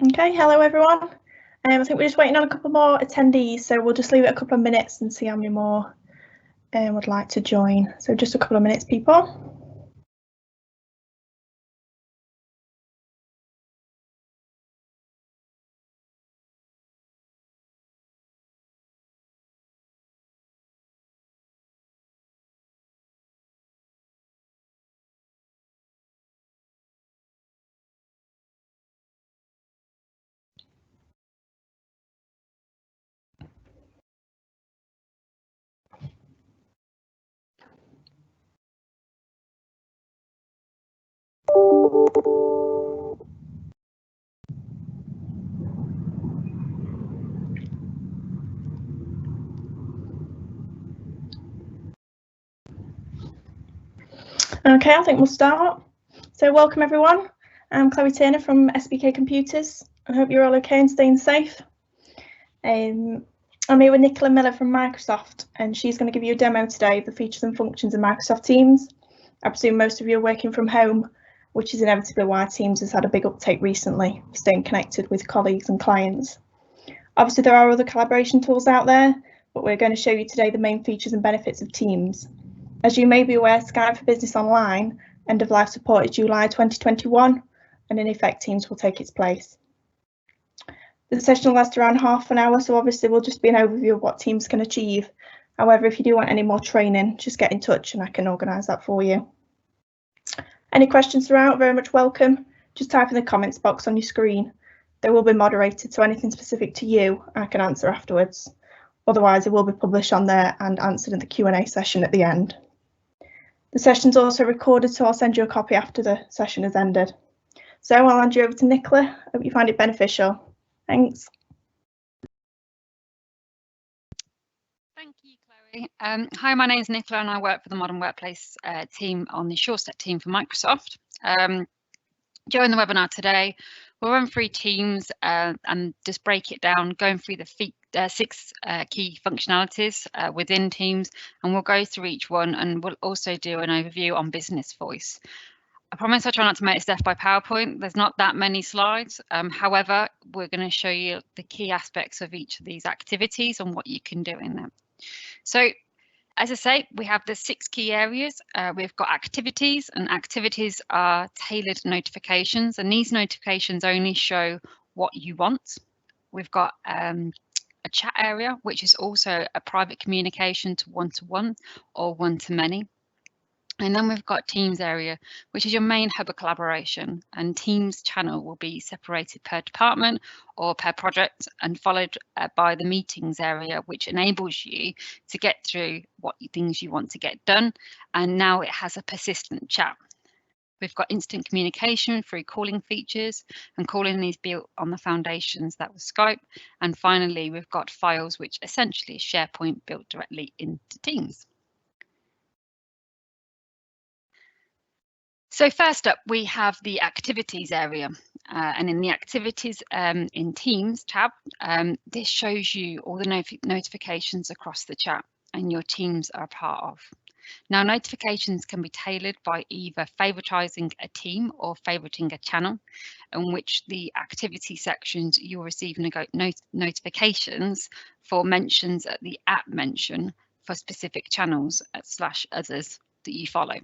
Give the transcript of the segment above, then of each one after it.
Okay, hello everyone. I think we're just waiting on a couple more attendees, so we'll just leave it a couple of minutes and see how many more would like to join. So just a couple of minutes, people. Okay, I think we'll start. So welcome everyone. I'm Chloe Turner from SBK Computers. I hope you're all okay and staying safe. I'm here with Nicola Miller from Microsoft, and she's going to give you a demo today of the features and functions of Microsoft Teams. I presume most of you are working from home, which is inevitably why Teams has had a big uptake recently, staying connected with colleagues and clients. Obviously, there are other collaboration tools out there, but we're going to show you today the main features and benefits of Teams. As you may be aware, Skype for Business Online end of life support is July 2021, and in effect, Teams will take its place. The session will last around half an hour, so obviously will just be an overview of what Teams can achieve. However, if you do want any more training, just get in touch and I can organise that for you. Any questions throughout, very much welcome. Just type in the comments box on your screen. They will be moderated, so anything specific to you, I can answer afterwards. Otherwise, it will be published on there and answered in the Q&A session at the end. The session's also recorded, so I'll send you a copy after the session has ended. So I'll hand you over to Nicola. Hope you find it beneficial. Thanks. Thank you, Chloe. Hi, my name is Nicola and I work for the Modern Workplace team on the SureStep team for Microsoft. During the webinar today, we'll run through Teams and just break it down, going through the 6 key functionalities within Teams, and we'll go through each one, and we'll also do an overview on Business Voice. I promise I'll try not to make this death by PowerPoint. There's not that many slides. However, we're going to show you the key aspects of each of these activities and what you can do in them. So, as I say, we have the 6 key areas. We've got activities, and activities are tailored notifications, and these notifications only show what you want. We've got a chat area, which is also a private communication to one-to-one or one-to-many. And then we've got Teams area, which is your main hub of collaboration, and Teams channel will be separated per department or per project, and followed by the meetings area, which enables you to get through what things you want to get done. And now it has a persistent chat. We've got instant communication through calling features, and calling is built on the foundations that was Skype. And finally, we've got files, which essentially is SharePoint built directly into Teams. So first up, we have the activities area, and in the activities in Teams tab, this shows you all the notifications across the chat and your teams are a part of. Now, notifications can be tailored by either favoritising a team or favoriting a channel, in which the activity sections you'll receive notifications for mentions at the @ mention for specific channels / others that you follow.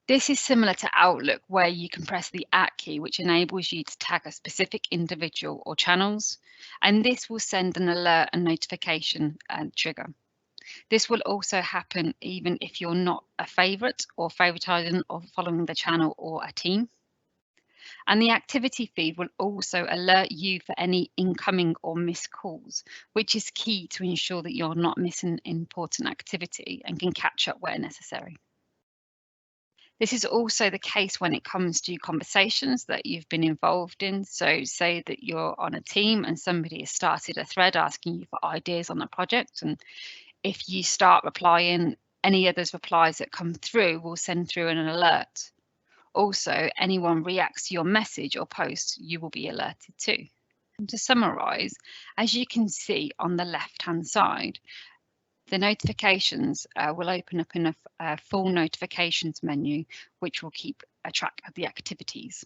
This is similar to Outlook, where you can press the @ key, which enables you to tag a specific individual or channels, and this will send an alert and notification trigger. This will also happen even if you're not a favourite or favoritising or following the channel or a team. And the activity feed will also alert you for any incoming or missed calls, which is key to ensure that you're not missing important activity and can catch up where necessary. This is also the case when it comes to conversations that you've been involved in. So say that you're on a team and somebody has started a thread asking you for ideas on a project, and if you start replying, any of those replies that come through will send through an alert. Also, anyone reacts to your message or post, you will be alerted too. And to summarise, as you can see on the left-hand side, the notifications will open up in a full notifications menu, which will keep a track of the activities.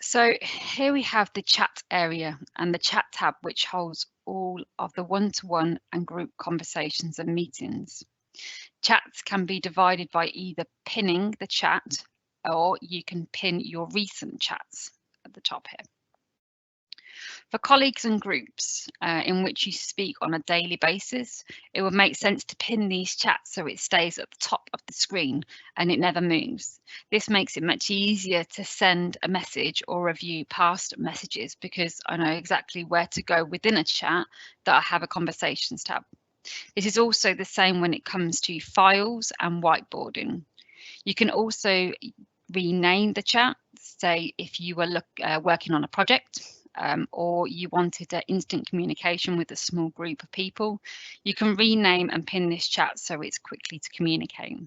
So here we have the chat area and the chat tab, which holds all of the one-to-one and group conversations and meetings. Chats can be divided by either pinning the chat, or you can pin your recent chats at the top here. For colleagues and groups in which you speak on a daily basis, it would make sense to pin these chats so it stays at the top of the screen and it never moves. This makes it much easier to send a message or review past messages because I know exactly where to go within a chat that I have a conversations tab. This is also the same when it comes to files and whiteboarding. You can also rename the chat, say if you were working on a project, or you wanted instant communication with a small group of people, you can rename and pin this chat so it's quickly to communicate.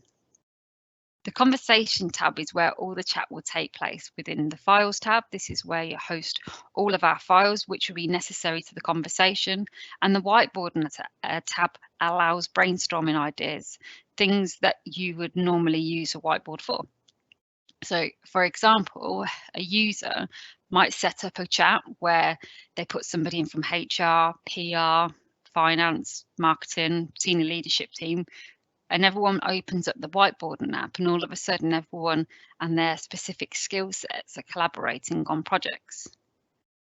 The conversation tab is where all the chat will take place. Within the files tab, this is where you host all of our files which will be necessary to the conversation, and the whiteboarding tab allows brainstorming ideas, things that you would normally use a whiteboard for. So, for example, a user might set up a chat where they put somebody in from HR, PR, finance, marketing, senior leadership team, and everyone opens up the whiteboarding app, and all of a sudden everyone and their specific skill sets are collaborating on projects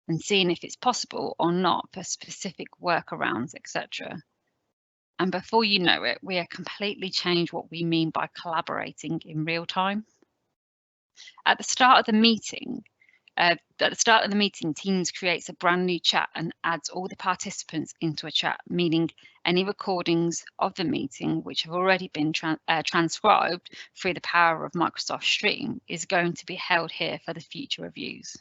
and seeing if it's possible or not for specific workarounds, etc. And before you know it, we have completely changed what we mean by collaborating in real time. At the start of the meeting, Teams creates a brand new chat and adds all the participants into a chat, meaning any recordings of the meeting which have already been transcribed through the power of Microsoft Stream is going to be held here for the future reviews.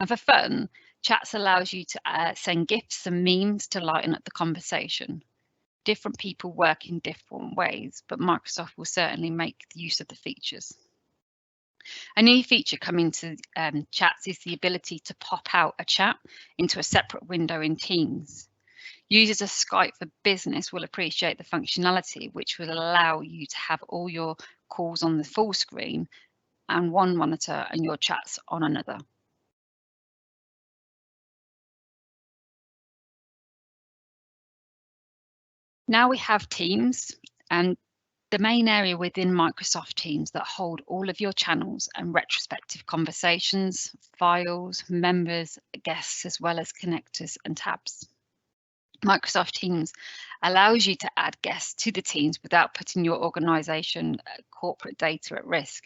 And for fun, chats allows you to send GIFs and memes to lighten up the conversation. Different people work in different ways, but Microsoft will certainly make use of the features. A new feature coming to chats is the ability to pop out a chat into a separate window in Teams. Users of Skype for Business will appreciate the functionality, which will allow you to have all your calls on the full screen and one monitor and your chats on another. Now we have Teams, and the main area within Microsoft Teams that hold all of your channels and retrospective conversations, files, members, guests, as well as connectors and tabs. Microsoft Teams allows you to add guests to the teams without putting your organisation corporate data at risk.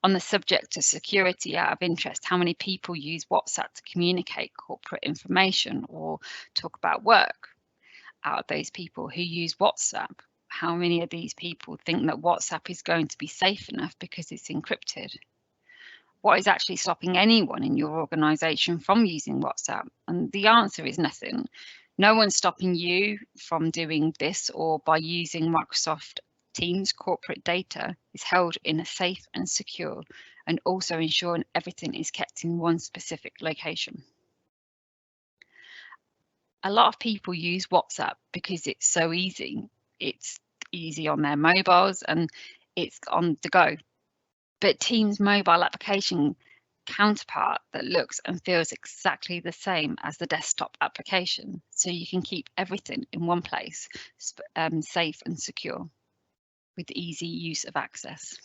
On the subject of security, out of interest, how many people use WhatsApp to communicate corporate information or talk about work? Out of those people who use WhatsApp, how many of these people think that WhatsApp is going to be safe enough because it's encrypted? What is actually stopping anyone in your organisation from using WhatsApp? And the answer is nothing. No one's stopping you from doing this, or by using Microsoft Teams corporate data is held in a safe and secure, and also ensuring everything is kept in one specific location. A lot of people use WhatsApp because it's so easy. It's easy on their mobiles and it's on the go. But Teams mobile application counterpart that looks and feels exactly the same as the desktop application, so you can keep everything in one place, safe and secure, with easy use of access.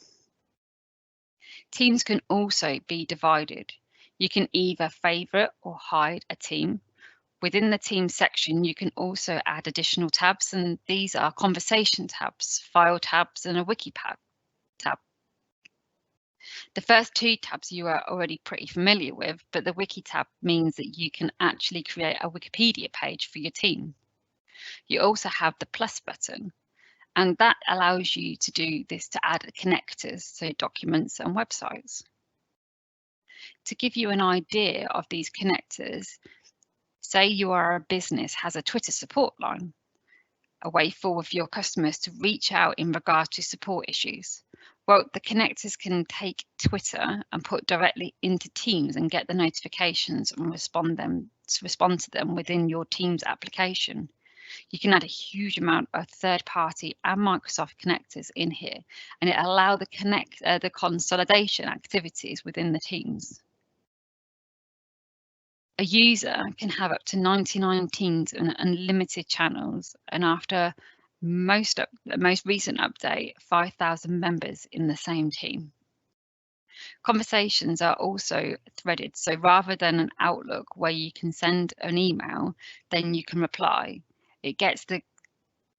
Teams can also be divided. You can either favourite or hide a team. Within the team section, you can also add additional tabs, and these are conversation tabs, file tabs, and a wiki tab. The first two tabs you are already pretty familiar with, but the wiki tab means that you can actually create a Wikipedia page for your team. You also have the plus button, and that allows you to do this to add connectors, so documents and websites. To give you an idea of these connectors, say you are a business has a Twitter support line, a way forward for your customers to reach out in regard to support issues. Well, the connectors can take Twitter and put directly into Teams and get the notifications and respond to them within your Teams application. You can add a huge amount of third-party and Microsoft connectors in here, and it allows the consolidation activities within the teams. A user can have up to 99 teams and unlimited channels, and after the most recent update, 5,000 members in the same team. Conversations are also threaded, so rather than an Outlook where you can send an email, then you can reply. It gets the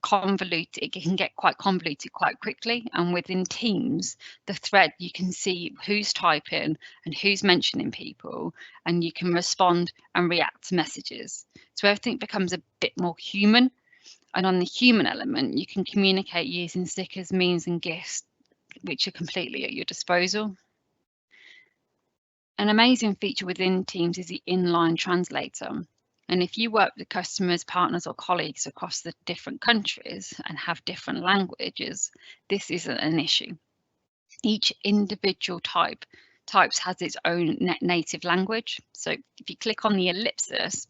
convoluted, it can get quite convoluted quite quickly, and within Teams, the thread, you can see who's typing and who's mentioning people, and you can respond and react to messages. So everything becomes a bit more human, and on the human element, you can communicate using stickers, memes and GIFs, which are completely at your disposal. An amazing feature within Teams is the inline translator. And if you work with customers, partners or colleagues across the different countries and have different languages, this isn't an issue. Each individual types has its own native language. So if you click on the ellipsis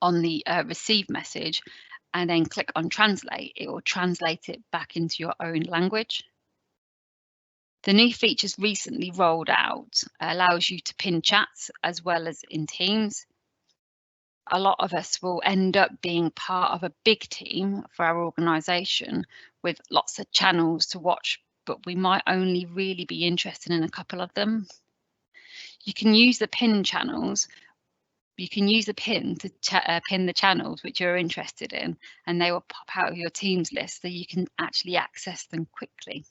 on the receive message and then click on translate, it will translate it back into your own language. The new features recently rolled out allows you to pin chats as well as in Teams. A lot of us will end up being part of a big team for our organisation with lots of channels to watch, but we might only really be interested in a couple of them. You can use the pin channels. You can use the pin to pin the channels which you're interested in, and they will pop out of your Teams list so you can actually access them quickly.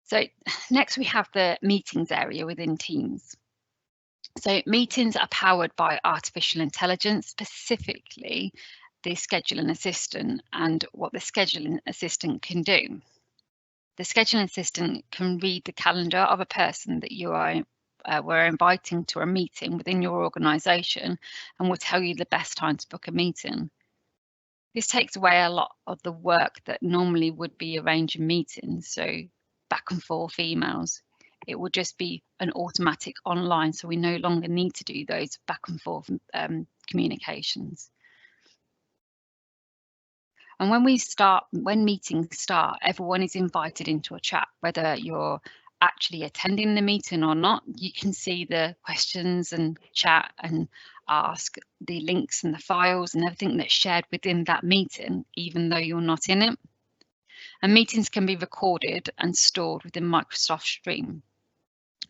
So next we have the meetings area within Teams. So meetings are powered by artificial intelligence, specifically the scheduling assistant and what the scheduling assistant can do. The scheduling assistant can read the calendar of a person that you were inviting to a meeting within your organisation and will tell you the best time to book a meeting. This takes away a lot of the work that normally would be arranging meetings, so back and forth emails. It will just be an automatic online, so we no longer need to do those back and forth communications. And when meetings start, everyone is invited into a chat, whether you're actually attending the meeting or not. You can see the questions and chat and ask the links and the files and everything that's shared within that meeting, even though you're not in it. And meetings can be recorded and stored within Microsoft Stream.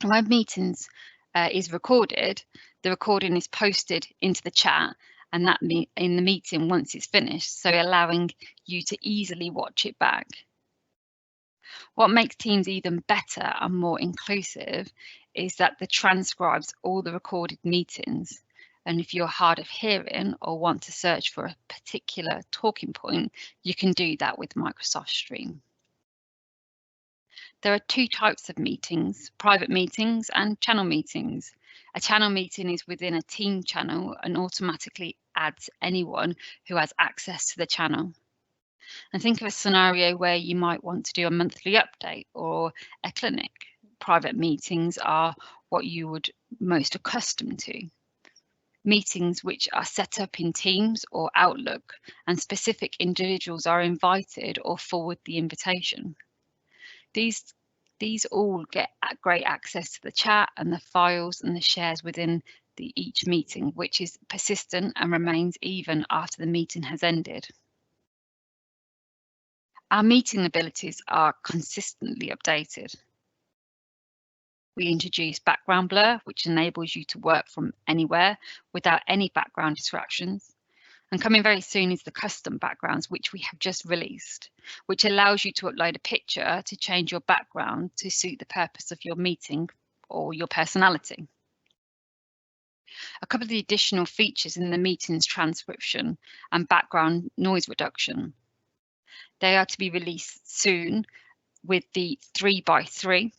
And when meetings is recorded, the recording is posted into the chat and that in the meeting once it's finished, so allowing you to easily watch it back. What makes Teams even better and more inclusive is that it transcribes all the recorded meetings. And if you're hard of hearing or want to search for a particular talking point, you can do that with Microsoft Stream. There are two types of meetings, private meetings and channel meetings. A channel meeting is within a team channel and automatically adds anyone who has access to the channel. And think of a scenario where you might want to do a monthly update or a clinic. Private meetings are what you would most accustomed to. Meetings which are set up in Teams or Outlook, and specific individuals are invited or forward the invitation. These all get great access to the chat and the files and the shares within each meeting, which is persistent and remains even after the meeting has ended. Our meeting abilities are consistently updated. We introduce background blur, which enables you to work from anywhere without any background distractions. And coming very soon is the custom backgrounds, which we have just released, which allows you to upload a picture to change your background to suit the purpose of your meeting or your personality. A couple of the additional features in the meetings transcription and background noise reduction. They are to be released soon with the 3x3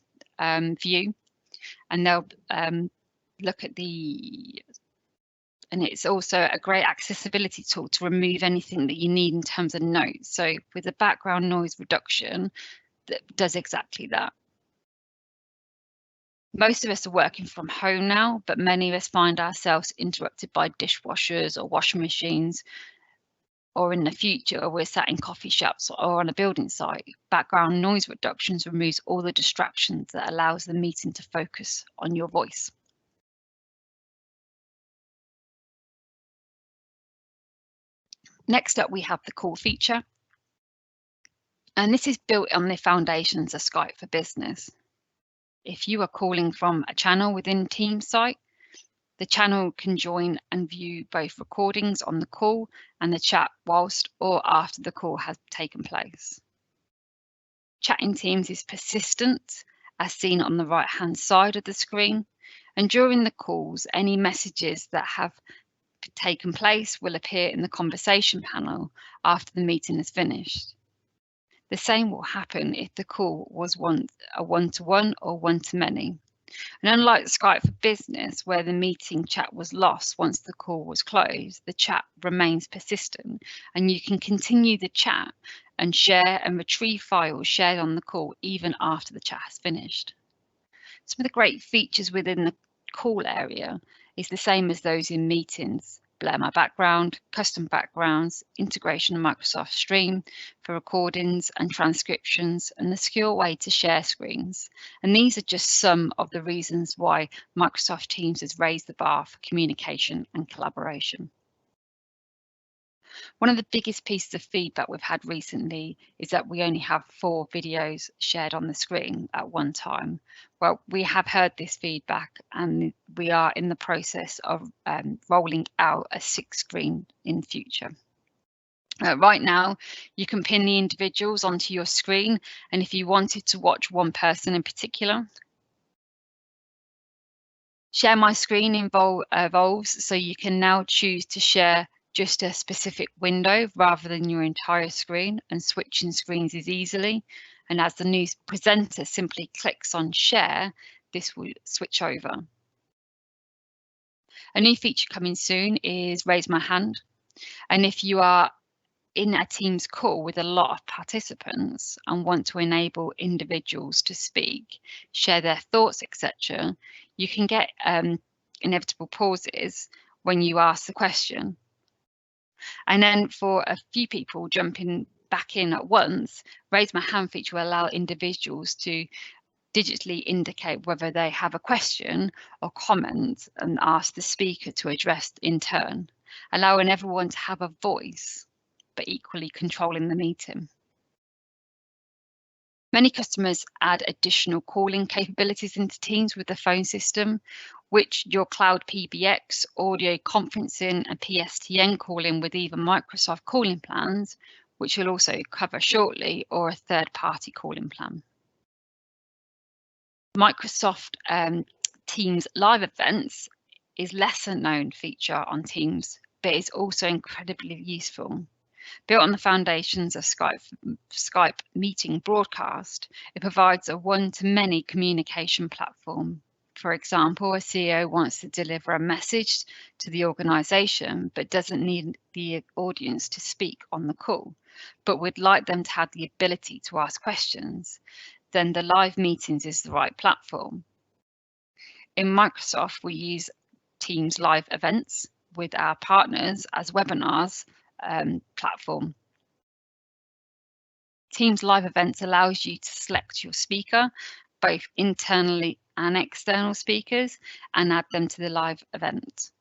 view, and they'll look at and it's also a great accessibility tool to remove anything that you need in terms of notes. So with the background noise reduction, that does exactly that. Most of us are working from home now, but many of us find ourselves interrupted by dishwashers or washing machines. or in the future we're sat in coffee shops or on a building site, background noise reductions removes all the distractions that allows the meeting to focus on your voice. Next up, we have the call feature. And this is built on the foundations of Skype for Business. If you are calling from a channel within Teams site, the channel can join and view both recordings on the call and the chat whilst or after the call has taken place. Chat in Teams is persistent, as seen on the right-hand side of the screen, and during the calls, any messages that have taken place will appear in the conversation panel after the meeting is finished. The same will happen if the call was a one-to-one or one-to-many. And unlike Skype for Business, where the meeting chat was lost once the call was closed, the chat remains persistent and you can continue the chat and share and retrieve files shared on the call even after the chat has finished. Some of the great features within the call area is the same as those in meetings. Blur My Background, custom backgrounds, integration of Microsoft Stream for recordings and transcriptions, and the secure way to share screens. And these are just some of the reasons why Microsoft Teams has raised the bar for communication and collaboration. One of the biggest pieces of feedback we've had recently is that we only have 4 videos shared on the screen at one time. Well, we have heard this feedback and we are in the process of rolling out a 6 screen in future. Right now, you can pin the individuals onto your screen, and if you wanted to watch one person in particular, Share My Screen evolves, so you can now choose to share just a specific window rather than your entire screen, and switching screens is easily. And as the new presenter simply clicks on share, this will switch over. A new feature coming soon is Raise My Hand. And if you are in a Teams call with a lot of participants and want to enable individuals to speak, share their thoughts, etc., you can get inevitable pauses when you ask the question. And then for a few people jumping back in at once, Raise My Hand feature will allow individuals to digitally indicate whether they have a question or comment and ask the speaker to address in turn, allowing everyone to have a voice, but equally controlling the meeting. Many customers add additional calling capabilities into Teams with the phone system, which your cloud PBX, audio conferencing and PSTN calling with either Microsoft calling plans, which we'll also cover shortly, or a third-party calling plan. Microsoft Teams live events is lesser known feature on Teams, but is also incredibly useful. Built on the foundations of Skype meeting broadcast, it provides a one-to-many communication platform. For example, a CEO wants to deliver a message to the organisation, but doesn't need the audience to speak on the call, but would like them to have the ability to ask questions. Then the live meetings is the right platform. In Microsoft, we use Teams live events with our partners as webinars platform. Teams live events allows you to select your speaker, both internally and external speakers, and add them to the live event.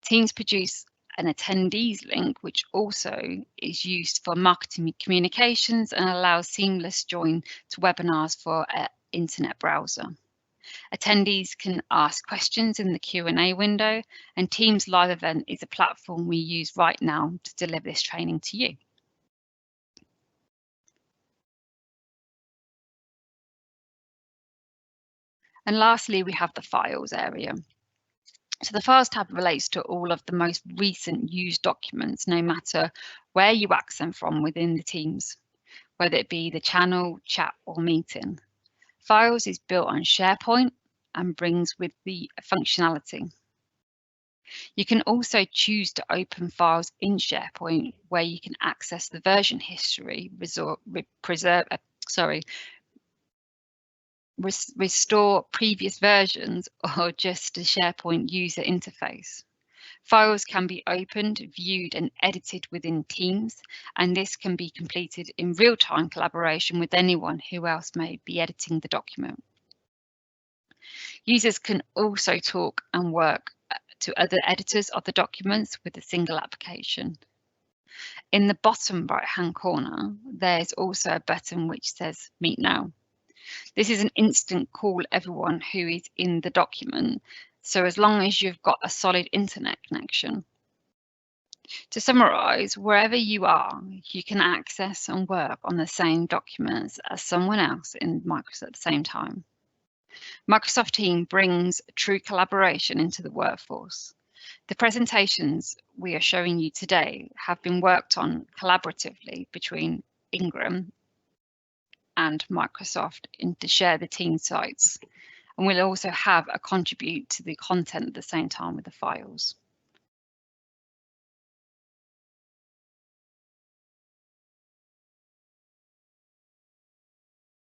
Teams produce an attendees link, which also is used for marketing communications and allows seamless join to webinars for an internet browser. Attendees can ask questions in the Q&A window, and Teams Live Event is a platform we use right now to deliver this training to you. And lastly, we have the files area. So the files tab relates to all of the most recent used documents, no matter where you access them from within the Teams, whether it be the channel, chat or meeting. Files is built on SharePoint and brings with the functionality. You can also choose to open files in SharePoint where you can access the version history, restore previous versions, or just the SharePoint user interface. Files can be opened, viewed and edited within Teams, and this can be completed in real-time collaboration with anyone who else may be editing the document. Users can also talk and work to other editors of the documents with a single application. In the bottom right-hand corner, there's also a button which says Meet Now. This is an instant call everyone who is in the document, so as long as you've got a solid internet connection. To summarise, wherever you are, you can access and work on the same documents as someone else in Microsoft at the same time. Microsoft Teams brings true collaboration into the workforce. The presentations we are showing you today have been worked on collaboratively between Ingram and Microsoft to share the team sites, and we'll also have a contribute to the content at the same time with the files.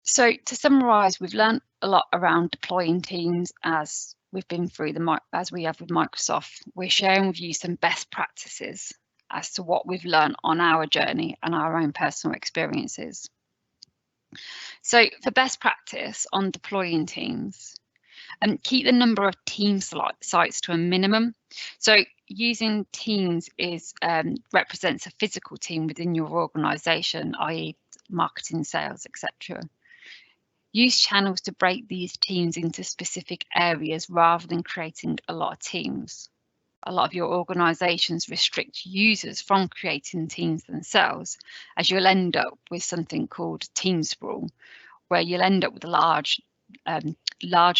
So to summarise, we've learned a lot around deploying Teams as we've been through as we have with Microsoft. We're sharing with you some best practices as to what we've learned on our journey and our own personal experiences. So for best practice on deploying Teams, keep the number of team sites to a minimum. So using Teams represents a physical team within your organisation, i.e. marketing, sales, etc. Use channels to break these teams into specific areas rather than creating a lot of teams. A lot of your organisations restrict users from creating teams themselves, as you'll end up with something called team sprawl, where you'll end up with large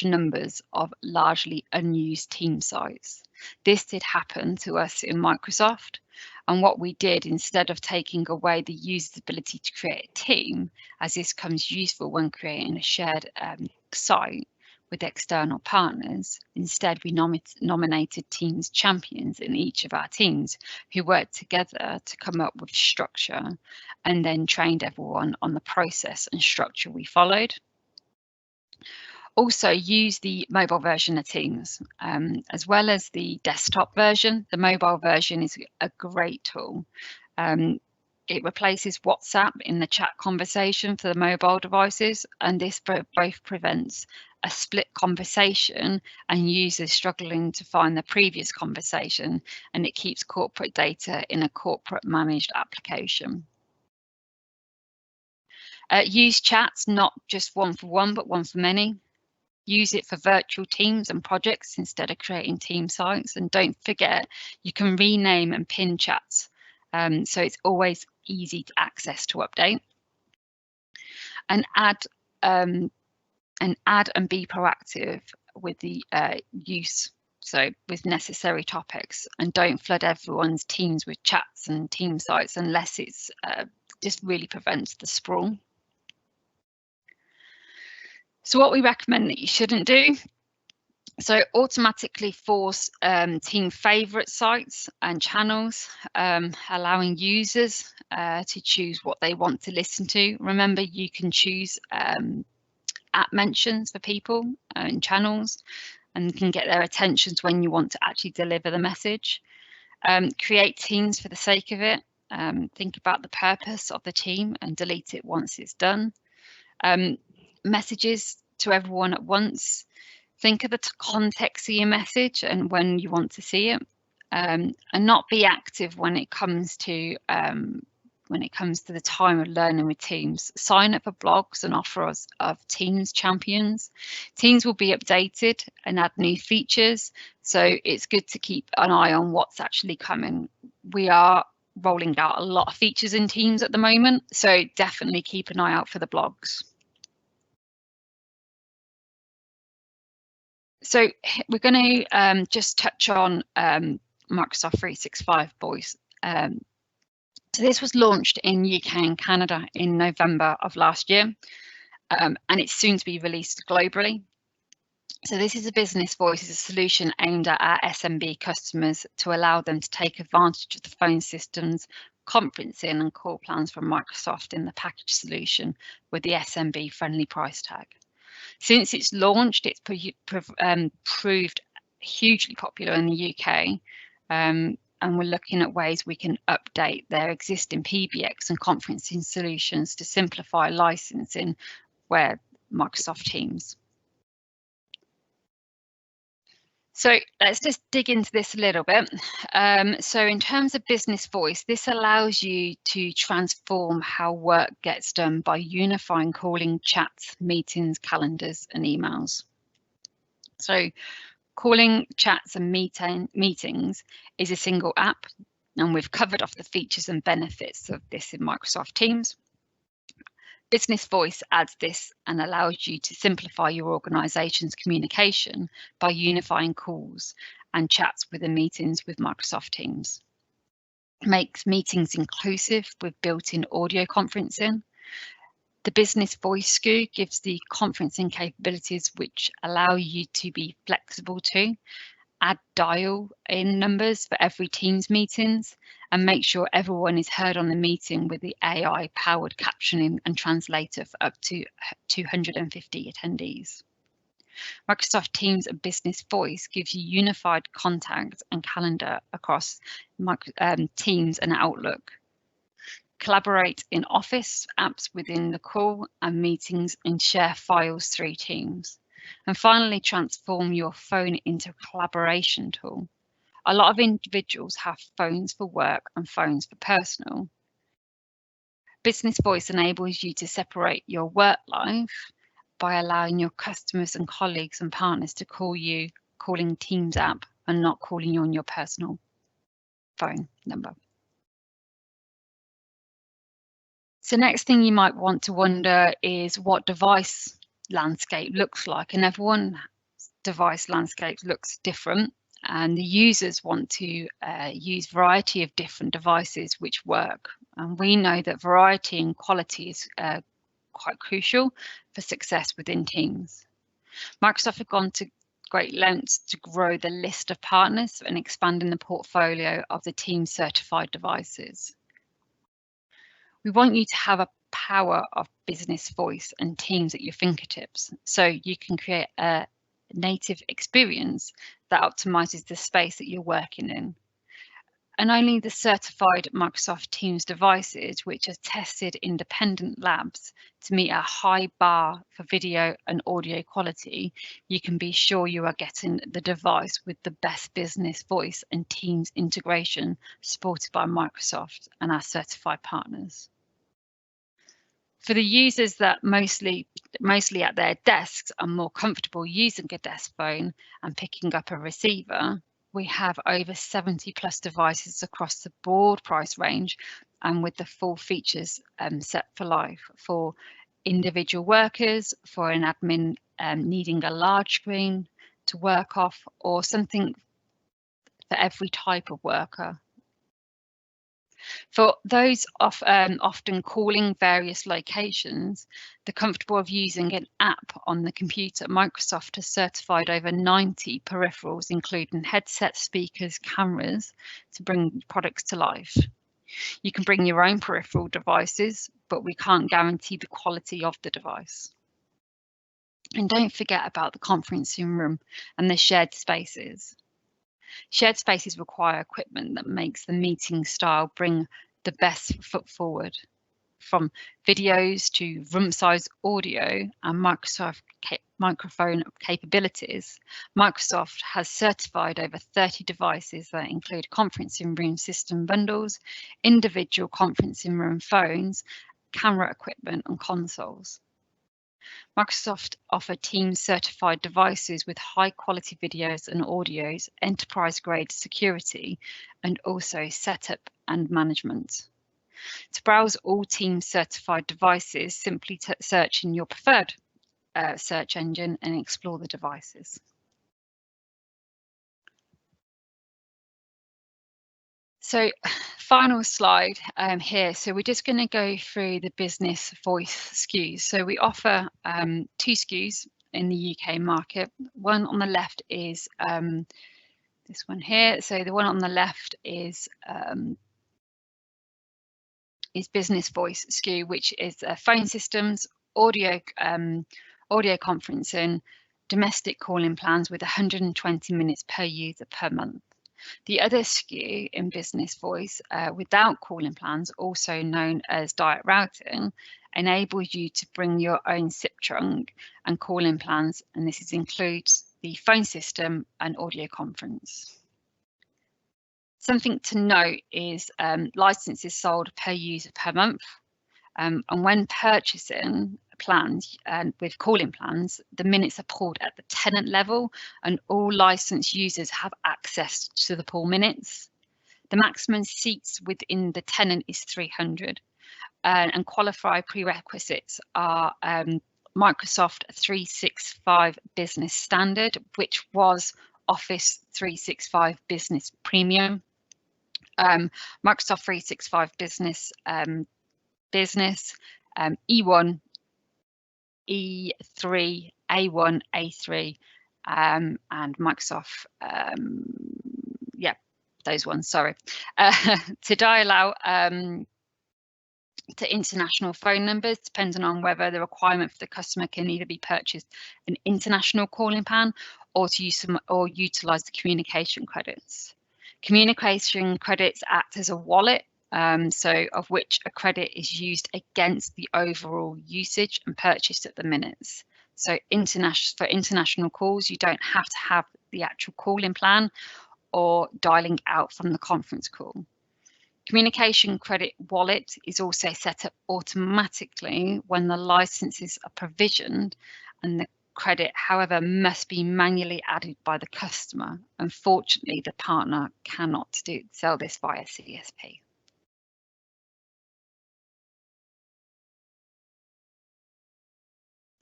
numbers of largely unused team sites. This did happen to us in Microsoft, and what we did, instead of taking away the user's ability to create a team, as this comes useful when creating a shared site with external partners, instead we nominated Teams champions in each of our teams who worked together to come up with structure, and then trained everyone on the process and structure we followed. Also use the mobile version of Teams, as well as the desktop version. The mobile version is a great tool. It replaces WhatsApp in the chat conversation for the mobile devices, and this both prevents a split conversation and users struggling to find the previous conversation, and it keeps corporate data in a corporate managed application. Use chats, not just one for one, but one for many. Use it for virtual teams and projects instead of creating team sites. And don't forget, you can rename and pin chats. So it's always easy to access to update. And add and be proactive with the use. So with necessary topics, and don't flood everyone's teams with chats and team sites unless it's just really prevents the sprawl. So what we recommend that you shouldn't do, so automatically force team favourite sites and channels, allowing users to choose what they want to listen to. Remember, you can choose at mentions for people and channels, and can get their attentions when you want to actually deliver the message. Create teams for the sake of it. Think about the purpose of the team and delete it once it's done. Messages to everyone at once. Think of the context of your message and when you want to see it, and not be active when it comes to the time of learning with Teams. Sign up for blogs and offers of Teams champions. Teams will be updated and add new features, so it's good to keep an eye on what's actually coming. We are rolling out a lot of features in Teams at the moment, so definitely keep an eye out for the blogs. So we're going to just touch on Microsoft 365 Voice. So this was launched in UK and Canada in November of last year, and it's soon to be released globally. So this is a business voice, is a solution aimed at our SMB customers to allow them to take advantage of the phone systems, conferencing and call plans from Microsoft in the package solution with the SMB friendly price tag. Since it's launched, it's proved hugely popular in the UK, and we're looking at ways we can update their existing PBX and conferencing solutions to simplify licensing where Microsoft Teams. So let's just dig into this a little bit. So in terms of business voice, this allows you to transform how work gets done by unifying calling, chats, meetings, calendars, and emails. So calling, chats, and meetings is a single app, and we've covered off the features and benefits of this in Microsoft Teams. Business Voice adds this and allows you to simplify your organization's communication by unifying calls and chats within meetings with Microsoft Teams. It makes meetings inclusive with built-in audio conferencing. The Business Voice SKU gives the conferencing capabilities which allow you to be flexible to add dial-in numbers for every Teams meetings and make sure everyone is heard on the meeting with the AI-powered captioning and translator for up to 250 attendees. Microsoft Teams and Business Voice gives you unified contact and calendar across Teams and Outlook. Collaborate in Office apps within the call and meetings and share files through Teams. And finally, transform your phone into a collaboration tool. A lot of individuals have phones for work and phones for personal. Business Voice enables you to separate your work life by allowing your customers and colleagues and partners to call you calling Teams app and not calling you on your personal phone number. So next thing you might want to wonder is what device landscape looks like, and everyone's device landscape looks different, and the users want to use variety of different devices which work. And we know that variety and quality is quite crucial for success within Teams. Microsoft have gone to great lengths to grow the list of partners and expanding the portfolio of the Teams certified devices. We want you to have a power of business voice and Teams at your fingertips, so you can create a native experience that optimizes the space that you're working in. And only the certified Microsoft Teams devices, which are tested independent labs to meet a high bar for video and audio quality, you can be sure you are getting the device with the best business voice and Teams integration supported by Microsoft and our certified partners. For the users that mostly at their desks are more comfortable using a desk phone and picking up a receiver, we have over 70 plus devices across the broad price range and with the full features set for life for individual workers, for an admin needing a large screen to work off, or something for every type of worker. For those often calling various locations, the comfortable of using an app on the computer, Microsoft has certified over 90 peripherals, including headsets, speakers, cameras, to bring products to life. You can bring your own peripheral devices, but we can't guarantee the quality of the device. And don't forget about the conferencing room and the shared spaces. Shared spaces require equipment that makes the meeting style bring the best foot forward. From videos to room size audio and Microsoft microphone capabilities, Microsoft has certified over 30 devices that include conferencing room system bundles, individual conferencing room phones, camera equipment and consoles. Microsoft offer Teams certified devices with high quality videos and audios, enterprise grade security, and also setup and management. To browse all Teams certified devices, simply search in your preferred search engine and explore the devices. So final slide here. So we're just going to go through the business voice SKUs. So we offer 2 SKUs in the UK market. One on the left is this one here. So the one on the left is business voice SKU, which is phone systems, audio conferencing, domestic calling plans with 120 minutes per user per month. The other SKU in business voice without calling plans, also known as direct routing, enables you to bring your own SIP trunk and calling plans, and this includes the phone system and audio conference. Something to note is licenses sold per user per month, and when purchasing plans and with calling plans, the minutes are pulled at the tenant level, and all licensed users have access to the pool minutes. The maximum seats within the tenant is 300, and qualified prerequisites are Microsoft 365 Business Standard, which was Office 365 Business Premium, Microsoft 365 Business E1, E3, A1, A3, and Microsoft, yeah, those ones, sorry. To dial out to international phone numbers, depending on whether the requirement for the customer can either be purchased an international calling plan or to use some or utilize the communication credits. Communication credits act as a wallet, so of which a credit is used against the overall usage and purchased at the minutes. So for international calls, you don't have to have the actual calling plan or dialing out from the conference call. Communication credit wallet is also set up automatically when the licenses are provisioned, and the credit, however, must be manually added by the customer. Unfortunately, the partner cannot sell this via CSP.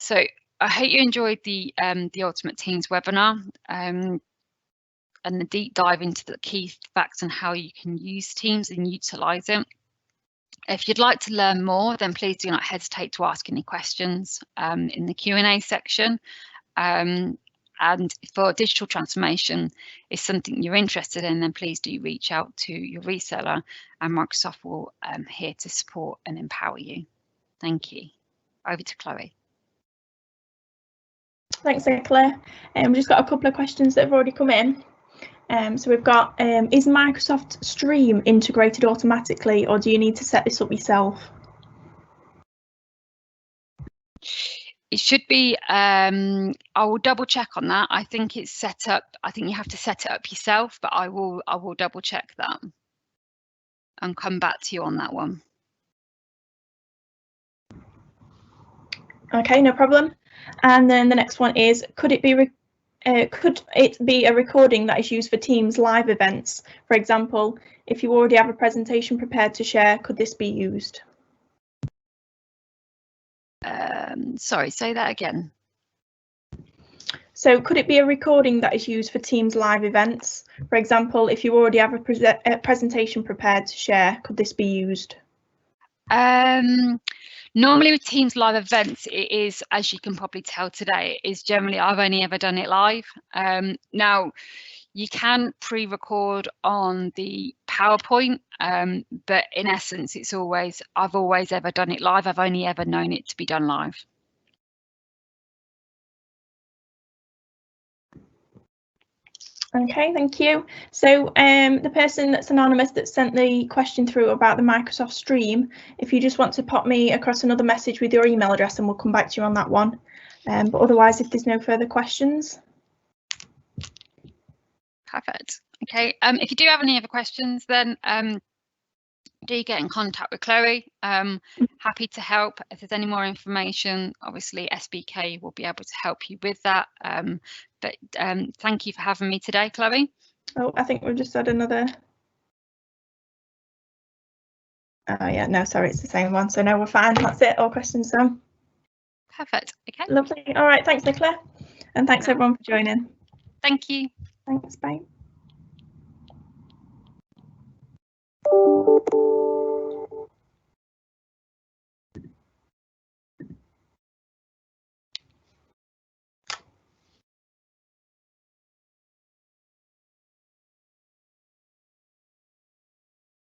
So I hope you enjoyed the Ultimate Teams webinar and the deep dive into the key facts on how you can use Teams and utilize it. If you'd like to learn more, then please do not hesitate to ask any questions in the Q&A section. And for digital transformation is something you're interested in, then please do reach out to your reseller, and Microsoft will here to support and empower you. Thank you. Over to Chloe. Thanks, Nicola. We've just got a couple of questions that have already come in. So we've got, is Microsoft Stream integrated automatically, or do you need to set this up yourself? It should be, I will double check on that. I think it's set up, I think you have to set it up yourself, but I will double check that and come back to you on that one. Okay, no problem. And then the next one is, could it be a recording that is used for Teams live events? For example, if you already have a presentation prepared to share, could this be used? Sorry, say that again. So could it be a recording that is used for Teams live events? For example, if you already have a presentation prepared to share, could this be used? Normally with Teams live events, it is, as you can probably tell today, it is generally, I've only ever done it live. Now, you can pre-record on the PowerPoint, but in essence, it's always, I've always ever done it live. I've only ever known it to be done live. Okay, thank you. So the person that's anonymous that sent the question through about the Microsoft Stream, if you just want to pop me across another message with your email address, and we'll come back to you on that one. But otherwise, if there's no further questions. Perfect. Okay, if you do have any other questions, then do get in contact with Chloe. Happy to help. If there's any more information, obviously SBK will be able to help you with that. But thank you for having me today, Chloe. Oh, I think we've just had another. Oh yeah, no, sorry, it's the same one. So no, we're fine. That's it. All questions done. Perfect. Okay. Lovely. All right. Thanks, Nicola. And thanks everyone for joining. Thank you. Thanks. Bye.